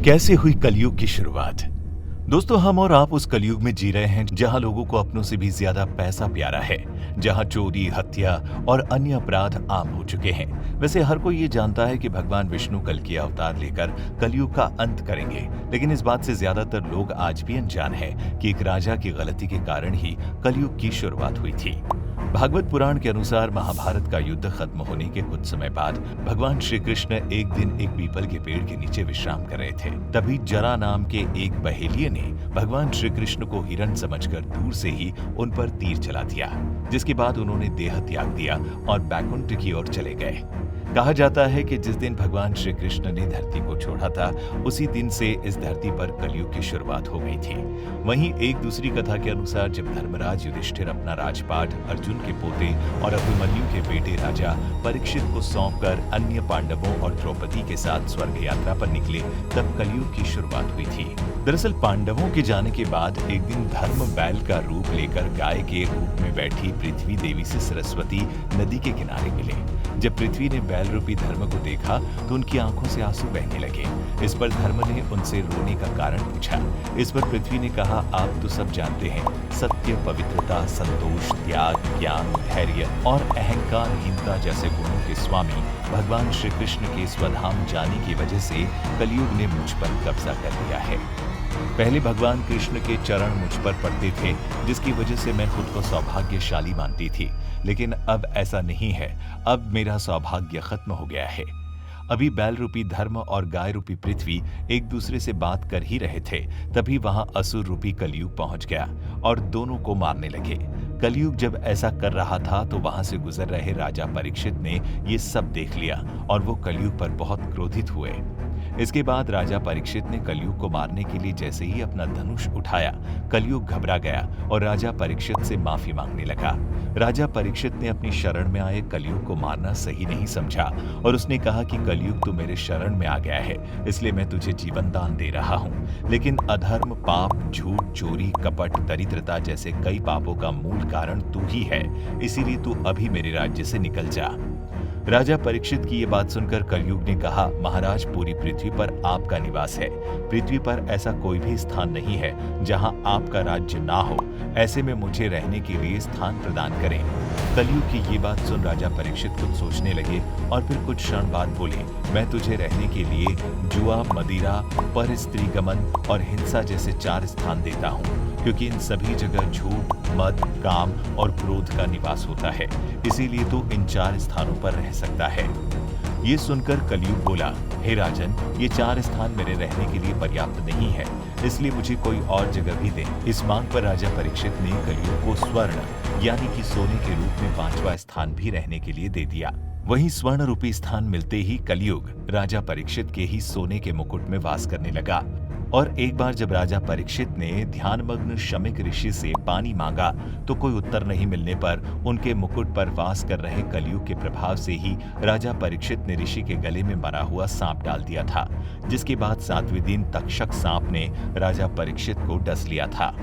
कैसे हुई कलयुग की शुरुआत। दोस्तों, हम और आप उस कलयुग में जी रहे हैं जहां लोगों को अपनों से भी ज्यादा पैसा प्यारा है, जहां चोरी, हत्या और अन्य अपराध आम हो चुके हैं। वैसे हर कोई ये जानता है कि भगवान विष्णु कल की अवतार लेकर कलयुग का अंत करेंगे, लेकिन इस बात से ज्यादातर लोग आज भी अनजान हैं कि एक राजा की गलती के कारण ही कलयुग की शुरुआत हुई थी। भागवत पुराण के अनुसार महाभारत का युद्ध खत्म होने के कुछ समय बाद भगवान श्री कृष्ण एक दिन एक पीपल के पेड़ के नीचे विश्राम कर रहे थे। तभी जरा नाम के एक बहेलिये ने भगवान श्री कृष्ण को हिरण समझकर दूर से ही उन पर तीर चला दिया, जिसके बाद उन्होंने देह त्याग दिया और बैकुंठ की ओर चले गए। कहा जाता है कि जिस दिन भगवान श्री कृष्ण ने धरती को छोड़ा था, उसी दिन से इस धरती पर कलयुग की शुरुआत हो गई थी। वहीं एक दूसरी कथा के अनुसार जब धर्मराज युधिष्ठिर अपना राजपाट अर्जुन के पोते और अभिमन्यु के बेटे राजा परीक्षित को सौंपकर अन्य पांडवों और द्रौपदी के साथ स्वर्ग यात्रा पर निकले, तब कलयुग की शुरुआत हुई थी। दरअसल पांडवों के जाने के बाद एक दिन धर्म बैल का रूप लेकर गाय के रूप में बैठी पृथ्वी देवी से सरस्वती नदी के किनारे मिले। जब पृथ्वी ने बैल रूपी धर्म को देखा तो उनकी आंखों से आंसू बहने लगे। इस पर धर्म ने उनसे रोने का कारण पूछा। इस पर पृथ्वी ने कहा, आप तो सब जानते हैं, सत्य, पवित्रता, संतोष, त्याग, ज्ञान, धैर्य और अहंकारहीनता जैसे गुणों के स्वामी भगवान श्री कृष्ण के स्वधाम जाने की वजह से कलयुग ने मुझ पर कब्जा कर लिया है। पहले भगवान कृष्ण के चरण मुझ पर पड़ते थे, जिसकी वजह से मैं खुद को सौभाग्यशाली मानती थी, लेकिन अब ऐसा नहीं है। अब मेरा सौभाग्य खत्म हो गया है। अभी बैल रूपी धर्म और गाय रूपी पृथ्वी एक दूसरे से बात कर ही रहे थे, तभी वहां असुर रूपी कलयुग पहुंच गया और दोनों को मारने लगे। कलयुग जब ऐसा कर रहा था तो वहां से गुजर रहे राजा परीक्षित ने ये सब देख लिया और वो कलयुग पर बहुत क्रोधित हुए। इसके बाद राजा परीक्षित ने कलयुग को मारने के लिए जैसे ही अपना धनुष उठाया, कलयुग घबरा गया और राजा परीक्षित से माफी मांगने लगा। राजा परीक्षित ने अपनी शरण में आए कलयुग को मारना सही नहीं समझा और उसने कहा कि कलयुग तो मेरे शरण में आ गया है, इसलिए मैं तुझे जीवन दान दे रहा हूँ। लेकिन अधर्म, पाप, झूठ, चोरी, कपट, दरिद्रता जैसे कई पापों का मूल कारण तू ही है, इसीलिए तू अभी मेरे राज्य से निकल जा। राजा परीक्षित की ये बात सुनकर कलयुग ने कहा, महाराज, पूरी पृथ्वी पर आपका निवास है। पृथ्वी पर ऐसा कोई भी स्थान नहीं है जहां आपका राज्य ना हो। ऐसे में मुझे रहने के लिए स्थान प्रदान करें। कलयुग की ये बात सुन राजा परीक्षित कुछ सोचने लगे और फिर कुछ क्षण बाद बोले, मैं तुझे रहने के लिए जुआ, मदिरा, पर स्त्री गमन और हिंसा जैसे 4 स्थान देता हूँ, क्योंकि इन सभी जगह झूठ, मद, काम और क्रोध का निवास होता है। इसीलिए तू इन 4 स्थानों पर रह सकता है। ये सुनकर कलयुग बोला, हे राजन, ये 4 स्थान मेरे रहने के लिए पर्याप्त नहीं है, इसलिए मुझे कोई और जगह भी दे। इस मांग पर राजा परीक्षित ने कलयुग को स्वर्ण यानी कि सोने के रूप में 5वां स्थान भी रहने के लिए दे दिया। वहीं स्वर्ण रूपी स्थान मिलते ही कलयुग राजा परीक्षित के ही सोने के मुकुट में वास करने लगा। और एक बार जब राजा परीक्षित ने ध्यानमग्न शमीक ऋषि से पानी मांगा तो कोई उत्तर नहीं मिलने पर उनके मुकुट पर वास कर रहे कलयुग के प्रभाव से ही राजा परीक्षित ने ऋषि के गले में मरा हुआ सांप डाल दिया था, जिसके बाद 7वें दिन तक्षक सांप ने राजा परीक्षित को डस लिया था।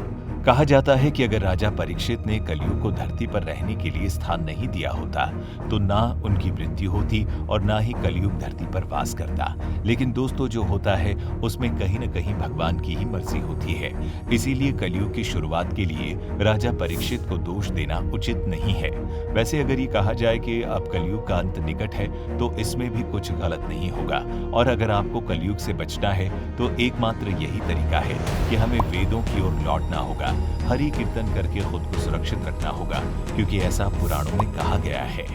कहा जाता है कि अगर राजा परीक्षित ने कलयुग को धरती पर रहने के लिए स्थान नहीं दिया होता तो ना उनकी मृत्यु होती और ना ही कलयुग धरती पर वास करता। लेकिन दोस्तों, जो होता है उसमें कहीं न कहीं भगवान की ही मर्जी होती है। इसीलिए कलयुग की शुरुआत के लिए राजा परीक्षित को दोष देना उचित नहीं है। वैसे अगर ये कहा जाए कि अब कलयुग का अंत निकट है तो इसमें भी कुछ गलत नहीं होगा। और अगर आपको कलयुग से बचना है तो एकमात्र यही तरीका है कि हमें वेदों की ओर लौटना होगा, हरि कीर्तन करके खुद को सुरक्षित रखना होगा, क्योंकि ऐसा पुराणों में कहा गया है।